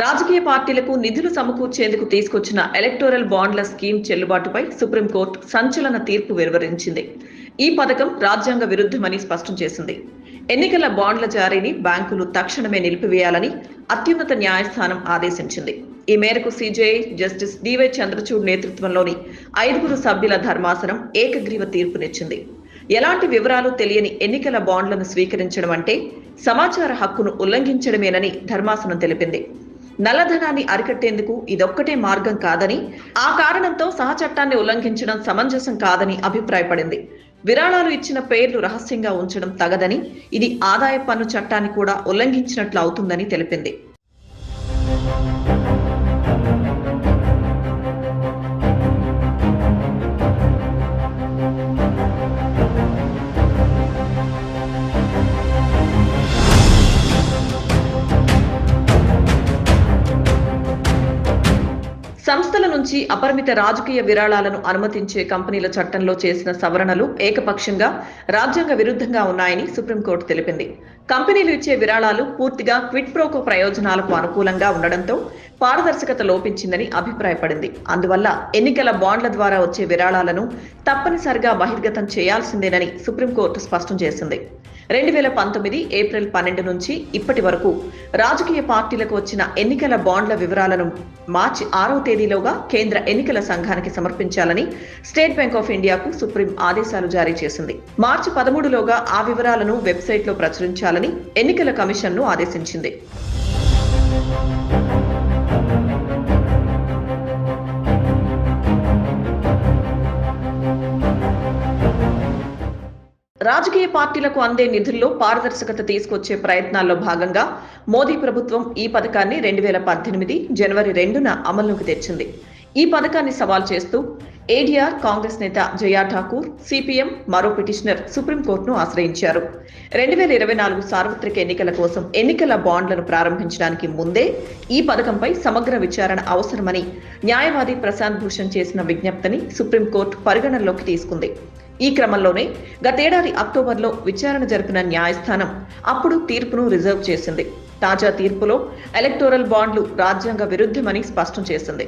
రాజకీయ పార్టీలకు నిధులు సమకూర్చేందుకు తీసుకొచ్చిన ఎలక్టోరల్ బాండ్ల స్కీమ్ చెల్లుబాటుపై సుప్రీంకోర్టు సంచలన తీర్పు వెలువరించింది. ఈ పథకం రాజ్యాంగ విరుద్ధమని స్పష్టం చేసింది. ఎన్నికల బాండ్ల జారీని బ్యాంకులు తక్షణమే నిలిపివేయాలని అత్యున్నత న్యాయస్థానం ఆదేశించింది. ఈ మేరకు సిజేఐ జస్టిస్ డివై చంద్రచూడ్ నేతృత్వంలోని 5 సభ్యుల ధర్మాసనం ఏకగ్రీవ తీర్పునిచ్చింది. ఎలాంటి వివరాలు తెలియని ఎన్నికల బాండ్లను స్వీకరించడం అంటే సమాచార హక్కును ఉల్లంఘించడమేనని ధర్మాసనం తెలిపింది. నల్లధనాన్ని అరికట్టేందుకు ఇదొక్కటే మార్గం కాదని, ఆ కారణంతో సహచట్టాన్ని ఉల్లంఘించడం సమంజసం కాదని అభిప్రాయపడింది. విరాళాలు ఇచ్చిన పేర్లు రహస్యంగా ఉంచడం తగదని, ఇది ఆదాయ పన్ను చట్టాన్ని కూడా ఉల్లంఘించినట్లు అవుతుందని తెలిపింది. సంస్థల నుంచి అపరిమిత రాజకీయ విరాళాలను అనుమతించే కంపెనీల చట్టంలో చేసిన సవరణలు ఏకపక్షంగా రాజ్యాంగ విరుద్ధంగా ఉన్నాయని సుప్రీంకోర్టు తెలిపింది. కంపెనీలు ఇచ్చే విరాళాలు పూర్తిగా క్విడ్ ప్రోకో ప్రయోజనాలకు అనుకూలంగా ఉండడంతో పారదర్శకత లోపించిందని అభిప్రాయపడింది. అందువల్ల ఎన్నికల బాండ్ల ద్వారా వచ్చే విరాళాలను తప్పనిసరిగా బహిర్గతం చేయాల్సిందేనని సుప్రీంకోర్టు స్పష్టం చేసింది. 2019 ఏప్రిల్ 12 నుంచి ఇప్పటి వరకు రాజకీయ పార్టీలకు వచ్చిన ఎన్నికల బాండ్ల వివరాలను మార్చి 6వ తేదీలోగా కేంద్ర ఎన్నికల సంఘానికి సమర్పించాలని స్టేట్ బ్యాంక్ ఆఫ్ ఇండియాకు సుప్రీం ఆదేశాలు జారీ చేసింది. మార్చి 13లోగా ఆ వివరాలను వెబ్సైట్లో ప్రచురించాలని ఎన్నికల కమిషన్ను ఆదేశించింది. రాజకీయ పార్టీలకు అందే నిధుల్లో పారదర్శకత తీసుకొచ్చే ప్రయత్నాల్లో భాగంగా మోదీ ప్రభుత్వం ఈ పథకాన్ని 2018 జనవరి 2న అమల్లోకి తెచ్చింది. ఈ పథకాన్ని సవాల్ చేస్తూ ఏడీఆర్ కాంగ్రెస్ నేత జయా ఠాకూర్, సిపిఎం మరో పిటిషనర్ సుప్రీంకోర్టును ఆశ్రయించారు. 2024 సార్వత్రిక ఎన్నికల కోసం ఎన్నికల బాండ్లను ప్రారంభించడానికి ముందే ఈ పథకంపై సమగ్ర విచారణ అవసరమని న్యాయవాది ప్రశాంత్ భూషణ్ చేసిన విజ్ఞప్తిని సుప్రీంకోర్టు పరిగణనలోకి తీసుకుంది. ఈ క్రమంలోనే గతేడాది అక్టోబర్లో విచారణ జరిపిన న్యాయస్థానం అప్పుడు తీర్పును రిజర్వ్ చేసింది. తాజా తీర్పులో ఎలక్టోరల్ బాండ్లు రాజ్యాంగ విరుద్ధమని స్పష్టం చేసింది.